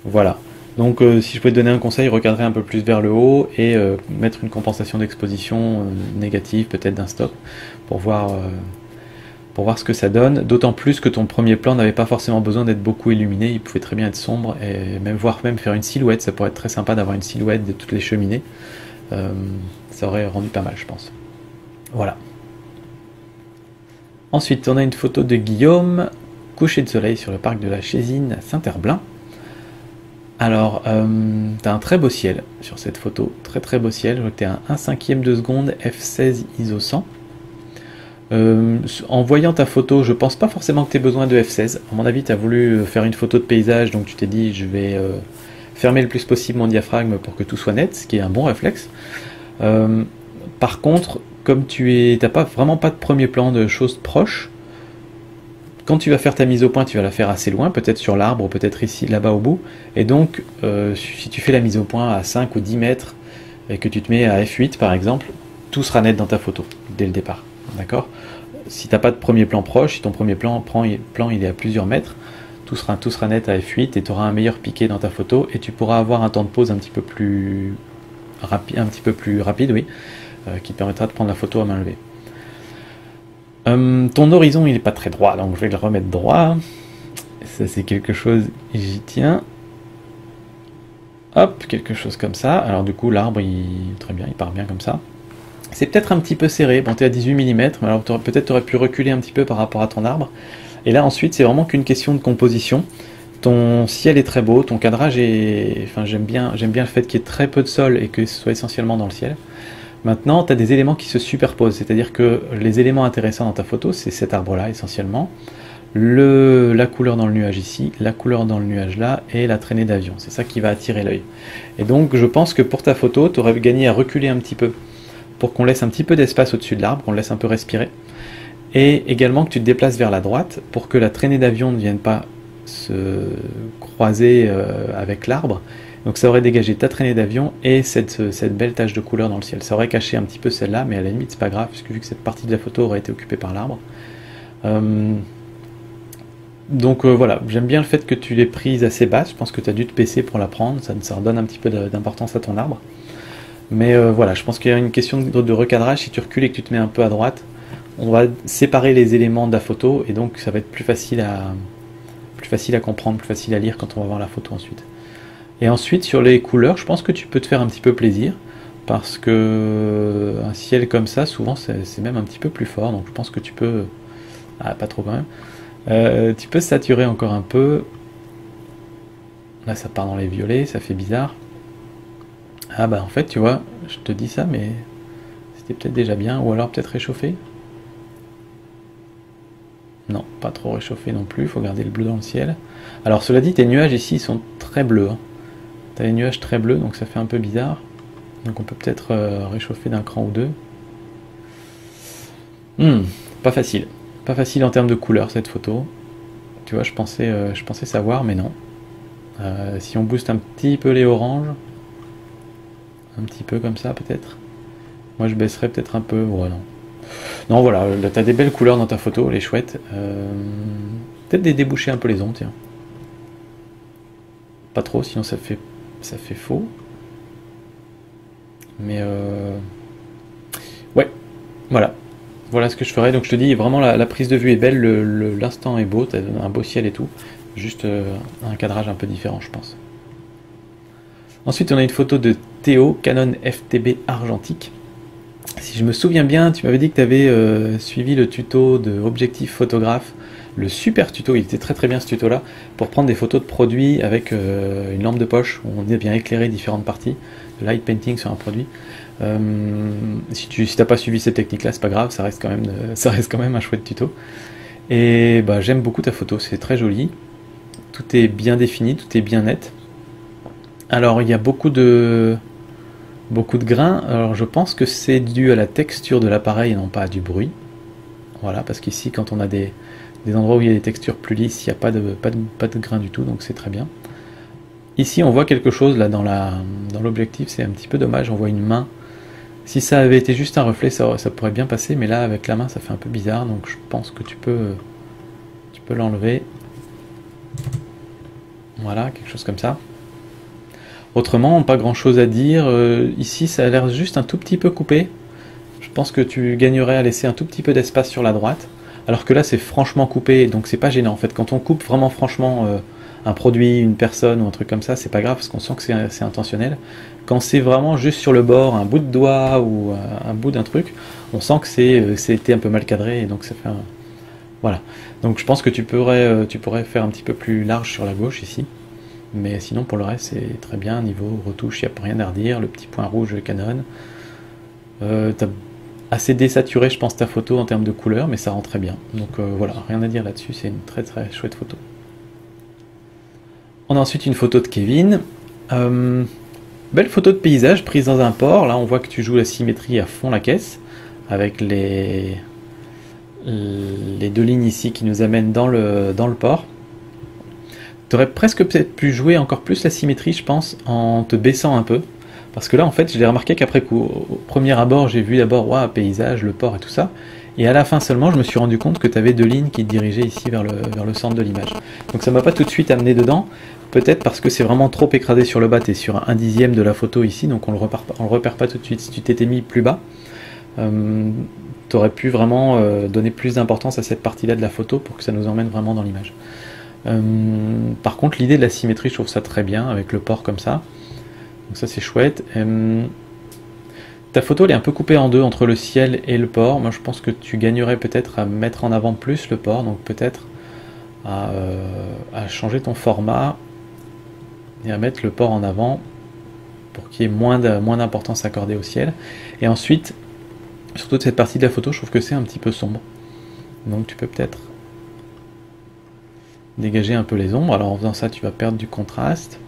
[SPEAKER 1] Voilà. Donc si je pouvais te donner un conseil, recadrer un peu plus vers le haut et mettre une compensation d'exposition négative, peut-être d'un stop, pour voir ce que ça donne, d'autant plus que ton premier plan n'avait pas forcément besoin d'être beaucoup illuminé, il pouvait très bien être sombre, et voire même faire une silhouette, ça pourrait être très sympa d'avoir une silhouette de toutes les cheminées, ça aurait rendu pas mal je pense. Voilà. Ensuite, on a une photo de Guillaume, coucher de soleil sur le parc de la Chésine à Saint-Herblain. Alors, tu as un très beau ciel sur cette photo, très très beau ciel. Je vois que tu es à 1/5 de seconde, f16 ISO 100. En voyant ta photo, je pense pas forcément que tu aies besoin de f16. À mon avis, tu as voulu faire une photo de paysage, donc tu t'es dit je vais fermer le plus possible mon diaphragme pour que tout soit net, ce qui est un bon réflexe. Par contre, comme tu n'as vraiment pas de premier plan de choses proches, quand tu vas faire ta mise au point, tu vas la faire assez loin, peut-être sur l'arbre, peut-être ici, là-bas au bout. Et donc, si tu fais la mise au point à 5 ou 10 mètres, et que tu te mets à f8 par exemple, tout sera net dans ta photo, dès le départ. D'accord? Si tu n'as pas de premier plan proche, si ton premier plan il est à plusieurs mètres, tout sera net à f8 et tu auras un meilleur piqué dans ta photo et tu pourras avoir un temps de pause un petit peu plus rapide, oui, qui te permettra de prendre la photo à main levée. Ton horizon il n'est pas très droit, donc je vais le remettre droit. Ça c'est quelque chose, j'y tiens. Hop, quelque chose comme ça. Alors du coup l'arbre très bien, il part bien comme ça. C'est peut-être un petit peu serré, bon t'es à 18 mm, mais alors peut-être tu aurais pu reculer un petit peu par rapport à ton arbre. Et là ensuite c'est vraiment qu'une question de composition. Ton ciel est très beau, ton cadrage est... Enfin j'aime bien le fait qu'il y ait très peu de sol et que ce soit essentiellement dans le ciel. Maintenant tu as des éléments qui se superposent, c'est-à-dire que les éléments intéressants dans ta photo c'est cet arbre-là essentiellement, la couleur dans le nuage ici, la couleur dans le nuage là, et la traînée d'avion. C'est ça qui va attirer l'œil. Et donc je pense que pour ta photo, tu aurais gagné à reculer un petit peu, pour qu'on laisse un petit peu d'espace au-dessus de l'arbre, qu'on laisse un peu respirer. Et également que tu te déplaces vers la droite, pour que la traînée d'avion ne vienne pas se croiser avec l'arbre. Donc ça aurait dégagé ta traînée d'avion et cette belle tache de couleur dans le ciel. Ça aurait caché un petit peu celle-là, mais à la limite c'est pas grave, puisque vu que cette partie de la photo aurait été occupée par l'arbre. Donc voilà, j'aime bien le fait que tu l'aies prise assez basse, je pense que tu as dû te baisser pour la prendre, ça redonne un petit peu d'importance à ton arbre. Mais voilà, je pense qu'il y a une question de recadrage, si tu recules et que tu te mets un peu à droite, on va séparer les éléments de la photo, et donc ça va être plus facile à comprendre, plus facile à lire quand on va voir la photo ensuite. Et ensuite, sur les couleurs, je pense que tu peux te faire un petit peu plaisir, parce que un ciel comme ça, souvent c'est même un petit peu plus fort, donc je pense que tu peux... Ah, pas trop quand même. Tu peux saturer encore un peu. Là ça part dans les violets, ça fait bizarre. Ah bah en fait tu vois, je te dis ça mais c'était peut-être déjà bien, ou alors peut-être réchauffé. Non, pas trop réchauffé non plus, il faut garder le bleu dans le ciel. Alors cela dit, tes nuages ici sont très bleus. Hein. Tu as les nuages très bleus, donc ça fait un peu bizarre. Donc on peut peut-être réchauffer d'un cran ou deux. Pas facile. Pas facile en termes de couleur cette photo. Tu vois, je pensais savoir, mais non. Si on booste un petit peu les oranges, un petit peu comme ça peut-être. Moi je baisserais peut-être un peu. Ouais, non. Non, voilà, là t'as des belles couleurs dans ta photo, elle est chouette. Peut-être déboucher un peu les ombres, tiens. Pas trop, sinon ça fait faux. Mais ouais, voilà. Voilà ce que je ferais. Donc je te dis, vraiment la prise de vue est belle, l'instant est beau, t'as un beau ciel et tout. Juste un cadrage un peu différent, je pense. Ensuite, on a une photo de Théo, Canon FTB argentique. Si je me souviens bien, tu m'avais dit que tu avais suivi le tuto de Objectif Photographe, le super tuto, il était très très bien ce tuto là, pour prendre des photos de produits avec une lampe de poche, où on a bien éclairé différentes parties, de light painting sur un produit. Si tu n'as pas suivi cette technique là, c'est pas grave, ça reste quand même un chouette tuto. Et bah, j'aime beaucoup ta photo, c'est très joli, tout est bien défini, tout est bien net. Alors il y a beaucoup de grains, alors je pense que c'est dû à la texture de l'appareil et non pas à du bruit. Voilà, parce qu'ici quand on a des endroits où il y a des textures plus lisses, il n'y a pas de grains du tout, donc c'est très bien. Ici on voit quelque chose là dans l'objectif, c'est un petit peu dommage, on voit une main. Si ça avait été juste un reflet, ça pourrait bien passer, mais là avec la main ça fait un peu bizarre, donc je pense que tu peux l'enlever. Voilà, quelque chose comme ça. Autrement, pas grand chose à dire. Ici, ça a l'air juste un tout petit peu coupé. Je pense que tu gagnerais à laisser un tout petit peu d'espace sur la droite. Alors que là, c'est franchement coupé, donc c'est pas gênant. En fait, quand on coupe vraiment franchement un produit, une personne ou un truc comme ça, c'est pas grave parce qu'on sent que c'est intentionnel. Quand c'est vraiment juste sur le bord, un bout de doigt ou un bout d'un truc, on sent que c'était un peu mal cadré et donc ça fait un... Voilà. Donc je pense que tu pourrais faire un petit peu plus large sur la gauche ici. Mais sinon pour le reste c'est très bien, niveau retouche il n'y a rien à redire, le petit point rouge Canon. T'as assez désaturé je pense ta photo en termes de couleur, mais ça rend très bien. Donc voilà, rien à dire là-dessus, c'est une très très chouette photo. On a ensuite une photo de Kevin. Belle photo de paysage prise dans un port, là on voit que tu joues la symétrie à fond la caisse, avec les deux lignes ici qui nous amènent dans le port. Tu aurais presque peut-être pu jouer encore plus la symétrie, je pense, en te baissant un peu. Parce que là, en fait, je l'ai remarqué qu'après coup, au premier abord, j'ai vu d'abord, waouh, paysage, le port et tout ça. Et à la fin seulement, je me suis rendu compte que tu avais deux lignes qui te dirigeaient ici vers le centre de l'image. Donc ça m'a pas tout de suite amené dedans. Peut-être parce que c'est vraiment trop écrasé sur le bas. Tu es sur un dixième de la photo ici, donc on le repère pas tout de suite. Si tu t'étais mis plus bas, tu aurais pu vraiment donner plus d'importance à cette partie-là de la photo pour que ça nous emmène vraiment dans l'image. Par contre, l'idée de la symétrie, je trouve ça très bien avec le port comme ça. Donc ça c'est chouette. Ta photo elle est un peu coupée en deux entre le ciel et le port. Moi je pense que tu gagnerais peut-être à mettre en avant plus le port, donc peut-être à changer ton format et à mettre le port en avant pour qu'il y ait moins d'importance accordée au ciel. Et ensuite, sur toute cette partie de la photo, je trouve que c'est un petit peu sombre. Donc tu peux peut-être dégager un peu les ombres. Alors en faisant ça, tu vas perdre du contraste.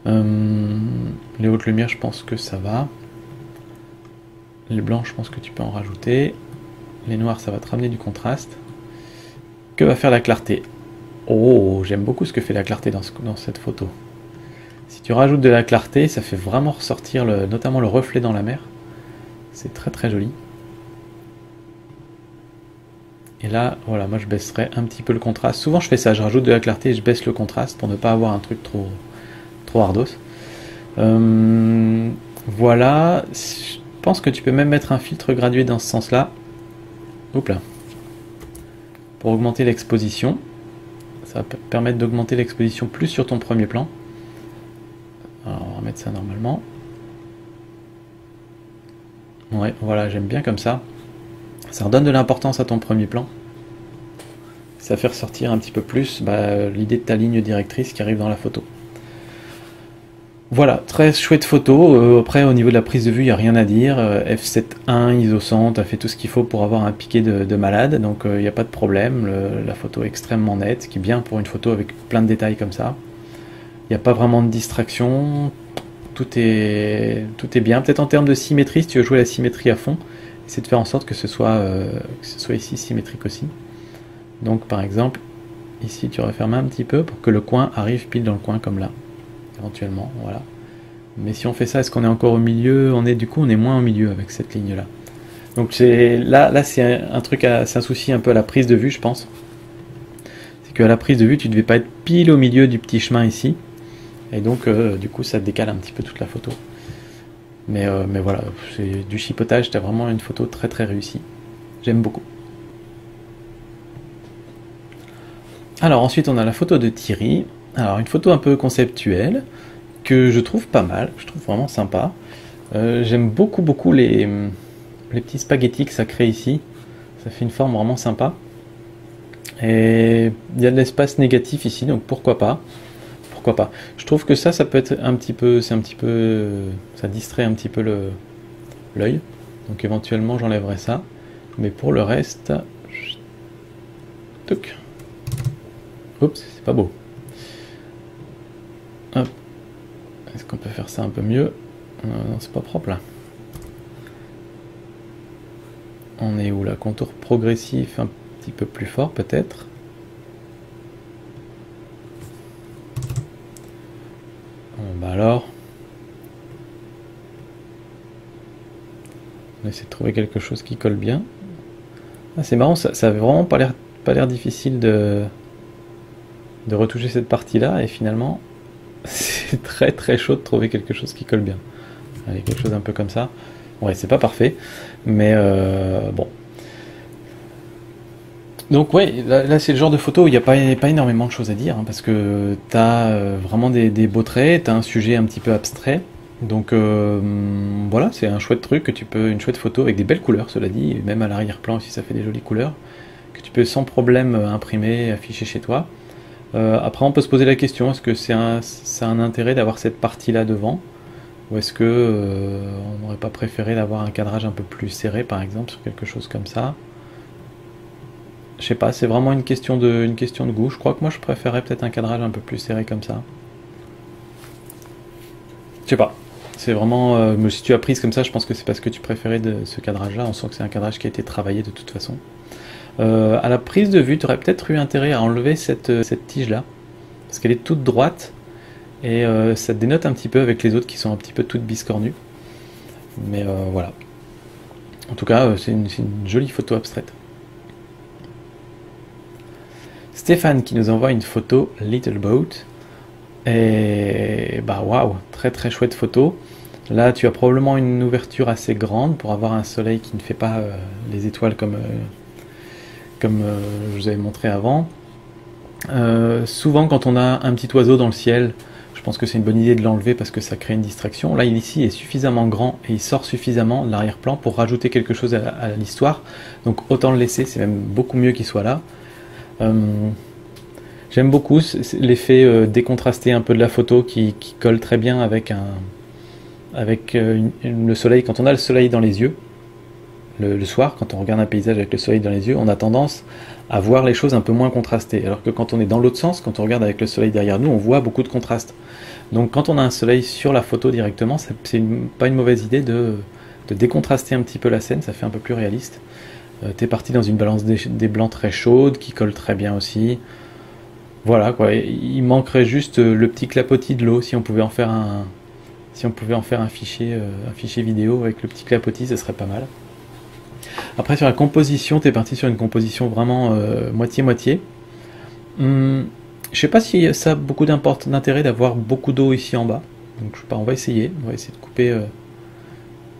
[SPEAKER 1] Les hautes lumières, je pense que ça va. Les blancs, je pense que tu peux en rajouter. Les noirs, ça va te ramener du contraste. Que va faire la clarté? Oh, j'aime beaucoup ce que fait la clarté dans cette photo. Si tu rajoutes de la clarté, ça fait vraiment ressortir notamment le reflet dans la mer. C'est très très joli. Et là, voilà, moi je baisserai un petit peu le contraste. Souvent je fais ça, je rajoute de la clarté et je baisse le contraste pour ne pas avoir un truc trop ardos. Voilà, je pense que tu peux même mettre un filtre gradué dans ce sens-là. Hop là. Pour augmenter l'exposition. Ça va permettre d'augmenter l'exposition plus sur ton premier plan. Alors on va mettre ça normalement. Ouais, voilà, j'aime bien comme ça. Ça redonne de l'importance à ton premier plan. Ça fait ressortir un petit peu plus l'idée de ta ligne directrice qui arrive dans la photo. Voilà, très chouette photo. Après, au niveau de la prise de vue, il n'y a rien à dire. f7.1, ISO 100, tu as fait tout ce qu'il faut pour avoir un piqué de malade. Donc, il n'y a pas de problème. La photo est extrêmement nette, ce qui est bien pour une photo avec plein de détails comme ça. Il n'y a pas vraiment de distraction. Tout est bien. Peut-être en termes de symétrie, si tu veux jouer la symétrie à fond, c'est de faire en sorte que ce soit ici symétrique aussi. Donc, par exemple, ici, tu refermes un petit peu pour que le coin arrive pile dans le coin comme là. Éventuellement, voilà. Mais si on fait ça, est-ce qu'on est encore au milieu? Du coup, on est moins au milieu avec cette ligne-là. Donc là c'est un truc, c'est un souci un peu à la prise de vue, je pense. C'est qu'à la prise de vue, tu ne devais pas être pile au milieu du petit chemin ici. Et donc, du coup, ça décale un petit peu toute la photo. Mais voilà, c'est du chipotage, tu as vraiment une photo très très réussie. J'aime beaucoup. Alors ensuite, on a la photo de Thierry. Alors une photo un peu conceptuelle, que je trouve pas mal, que je trouve vraiment sympa. J'aime beaucoup les petits spaghettis que ça crée ici. Ça fait une forme vraiment sympa. Et il y a de l'espace négatif ici, donc pourquoi pas. Pourquoi pas. Je trouve que ça peut être un petit peu, ça distrait un petit peu l'œil. Donc éventuellement j'enlèverai ça. Mais pour le reste, toc. Oups, c'est pas beau. Hop. Est-ce qu'on peut faire ça un peu mieux? Non, c'est pas propre là. On est où là? Contour progressif un petit peu plus fort peut-être. Bon, alors. On essaie de trouver quelque chose qui colle bien. Ah, c'est marrant, ça avait vraiment pas l'air difficile de retoucher cette partie-là et finalement. C'est très très chaud de trouver quelque chose qui colle bien. Allez, quelque chose un peu comme ça. Ouais, c'est pas parfait, mais bon. Donc ouais, là c'est le genre de photo où il n'y a pas énormément de choses à dire, hein, parce que tu as vraiment des beaux traits, tu as un sujet un petit peu abstrait. Donc voilà, c'est un chouette truc une chouette photo avec des belles couleurs, cela dit, et même à l'arrière-plan aussi ça fait des jolies couleurs, que tu peux sans problème imprimer, afficher chez toi. Après on peut se poser la question, est-ce que ça a un intérêt d'avoir cette partie là devant, ou est-ce que on n'aurait pas préféré d'avoir un cadrage un peu plus serré par exemple sur quelque chose comme ça? Je sais pas, c'est vraiment une question de goût. Je crois que moi je préférerais peut-être un cadrage un peu plus serré comme ça. Je sais pas, C'est vraiment, si tu as prise comme ça, je pense que c'est parce que tu préférais de ce cadrage-là. On sent que c'est un cadrage qui a été travaillé de toute façon. À la prise de vue, tu aurais peut-être eu intérêt à enlever cette tige-là, parce qu'elle est toute droite, et ça dénote un petit peu avec les autres qui sont un petit peu toutes biscornues. Mais voilà. En tout cas, c'est une jolie photo abstraite. Stéphane qui nous envoie une photo Little Boat. Et bah waouh, très très chouette photo. Là, tu as probablement une ouverture assez grande pour avoir un soleil qui ne fait pas les étoiles comme je vous avais montré avant. Souvent, quand on a un petit oiseau dans le ciel, je pense que c'est une bonne idée de l'enlever parce que ça crée une distraction. Là, il ici est suffisamment grand et il sort suffisamment de l'arrière-plan pour rajouter quelque chose à l'histoire. Donc autant le laisser, c'est même beaucoup mieux qu'il soit là. J'aime beaucoup l'effet décontrasté un peu de la photo qui colle très bien avec le soleil. Quand on a le soleil dans les yeux, le soir, quand on regarde un paysage avec le soleil dans les yeux, on a tendance à voir les choses un peu moins contrastées. Alors que quand on est dans l'autre sens, quand on regarde avec le soleil derrière nous, on voit beaucoup de contraste. Donc quand on a un soleil sur la photo directement, c'est pas une mauvaise idée de décontraster un petit peu la scène, ça fait un peu plus réaliste. T'es parti dans une balance des blancs très chaude, qui colle très bien aussi. Voilà quoi, il manquerait juste le petit clapotis de l'eau, si on pouvait en faire un fichier vidéo avec le petit clapotis, ce serait pas mal. Après sur la composition, t'es parti sur une composition vraiment moitié-moitié. Je sais pas si ça a beaucoup d'intérêt d'avoir beaucoup d'eau ici en bas. Donc je sais pas, on va essayer de couper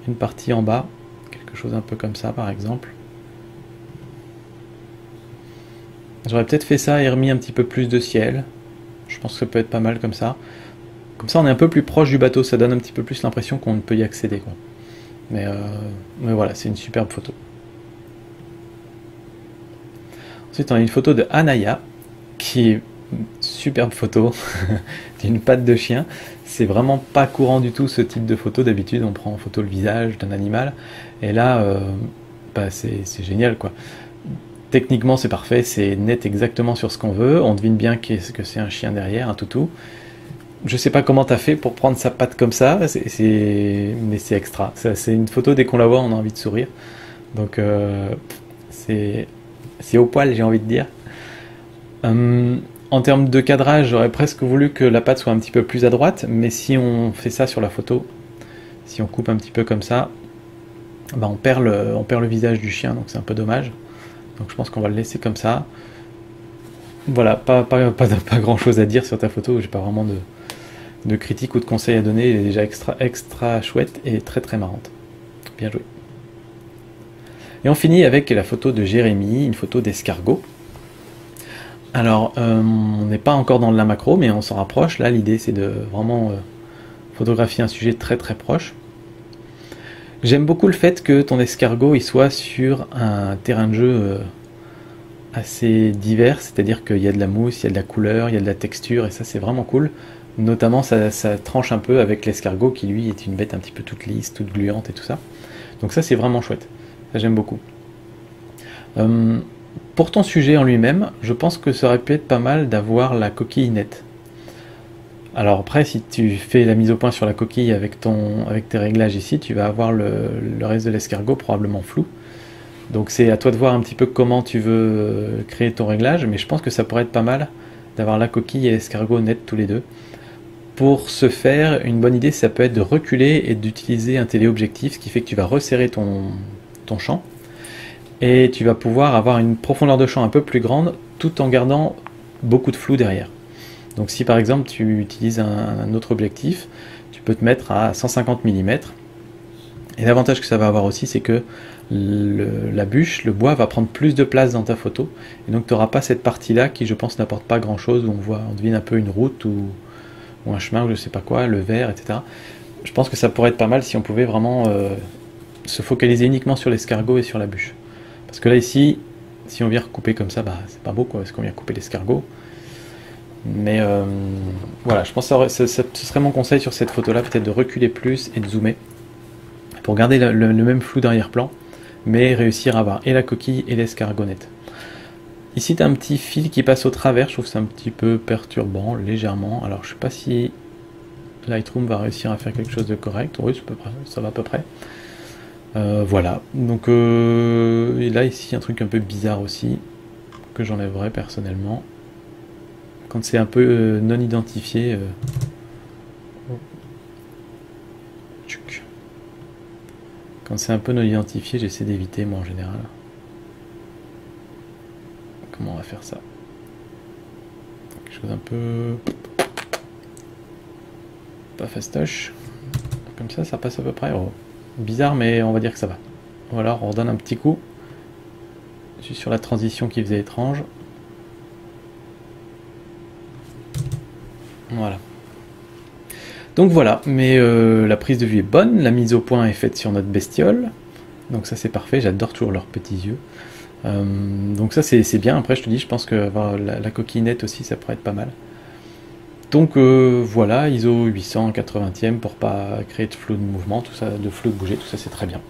[SPEAKER 1] une partie en bas, quelque chose un peu comme ça par exemple. J'aurais peut-être fait ça et remis un petit peu plus de ciel. Je pense que ça peut être pas mal comme ça. Comme ça on est un peu plus proche du bateau, ça donne un petit peu plus l'impression qu'on peut y accéder, quoi. Mais voilà, c'est une superbe photo. Ensuite on a une photo de Anaya, qui est une superbe photo d'une patte de chien. C'est vraiment pas courant du tout ce type de photo. D'habitude on prend en photo le visage d'un animal. Et là, c'est génial quoi. Techniquement c'est parfait, c'est net exactement sur ce qu'on veut. On devine bien que c'est un chien derrière, un toutou. Je sais pas comment t'as fait pour prendre sa patte comme ça, mais c'est extra. C'est une photo, dès qu'on la voit, on a envie de sourire. Donc c'est au poil, j'ai envie de dire. En termes de cadrage, j'aurais presque voulu que la patte soit un petit peu plus à droite, mais si on fait ça sur la photo, si on coupe un petit peu comme ça, bah on perd le visage du chien, donc c'est un peu dommage. Donc je pense qu'on va le laisser comme ça. Voilà, pas grand chose à dire sur ta photo, j'ai pas vraiment de critique ou de conseils à donner, elle est déjà extra chouette et très très marrante. Bien joué. Et on finit avec la photo de Jérémy, une photo d'escargot. Alors, on n'est pas encore dans la macro, mais on s'en rapproche. Là, l'idée c'est de vraiment photographier un sujet très très proche. J'aime beaucoup le fait que ton escargot il soit sur un terrain de jeu assez divers, c'est-à-dire qu'il y a de la mousse, il y a de la couleur, il y a de la texture, et ça c'est vraiment cool. Notamment ça tranche un peu avec l'escargot qui lui est une bête un petit peu toute lisse, toute gluante et tout ça. Donc ça c'est vraiment chouette, ça j'aime beaucoup. Pour ton sujet en lui-même, je pense que ça aurait pu être pas mal d'avoir la coquille nette. Alors après, si tu fais la mise au point sur la coquille avec tes réglages ici, tu vas avoir le reste de l'escargot probablement flou. Donc c'est à toi de voir un petit peu comment tu veux créer ton réglage, mais je pense que ça pourrait être pas mal d'avoir la coquille et l'escargot net tous les deux. Pour ce faire, une bonne idée, ça peut être de reculer et d'utiliser un téléobjectif, ce qui fait que tu vas resserrer ton champ, et tu vas pouvoir avoir une profondeur de champ un peu plus grande, tout en gardant beaucoup de flou derrière. Donc si par exemple tu utilises un autre objectif, tu peux te mettre à 150 mm. Et l'avantage que ça va avoir aussi, c'est que la bûche, le bois va prendre plus de place dans ta photo. Et donc tu n'auras pas cette partie-là qui, je pense, n'apporte pas grand-chose, où on devine un peu une route ou un chemin, ou je sais pas quoi, le verre, etc. Je pense que ça pourrait être pas mal si on pouvait vraiment se focaliser uniquement sur l'escargot et sur la bûche. Parce que là, ici, si on vient recouper comme ça, bah, c'est pas beau, quoi, parce qu'on vient couper l'escargot. Mais voilà, je pense que ce serait mon conseil sur cette photo là, peut-être de reculer plus et de zoomer pour garder le même flou d'arrière-plan, mais réussir à avoir et la coquille et l'escargot net. Ici tu as un petit fil qui passe au travers, je trouve que c'est un petit peu perturbant légèrement. Alors je sais pas si Lightroom va réussir à faire quelque chose de correct. Oui, ça va à peu près. Voilà, donc et là ici un truc un peu bizarre aussi, que j'enlèverai personnellement. Quand c'est un peu non identifié, quand c'est un peu non identifié, j'essaie d'éviter moi en général. Comment on va faire ça? Quelque chose un peu pas fastoche. Comme ça passe à peu près. Oh. Bizarre, mais on va dire que ça va. Voilà, on redonne un petit coup. Je suis sur la transition qui faisait étrange. Voilà. Donc voilà, mais la prise de vue est bonne, la mise au point est faite sur notre bestiole. Donc ça c'est parfait, j'adore toujours leurs petits yeux. Donc ça c'est bien, après je te dis, je pense que avoir la coquinette aussi ça pourrait être pas mal. Donc voilà, ISO 880e pour pas créer de flou de mouvement, tout ça, de flou de bouger, tout ça c'est très bien.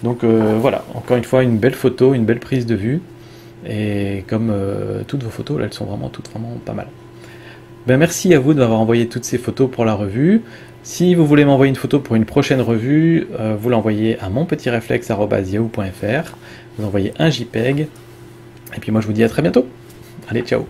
[SPEAKER 1] Donc voilà, encore une fois une belle photo, une belle prise de vue. Et comme toutes vos photos, là elles sont toutes vraiment pas mal. Ben, merci à vous de m'avoir envoyé toutes ces photos pour la revue. Si vous voulez m'envoyer une photo pour une prochaine revue, vous l'envoyez à monpetireflex@yahoo.fr. Vous envoyez un JPEG. Et puis moi je vous dis à très bientôt. Allez, ciao.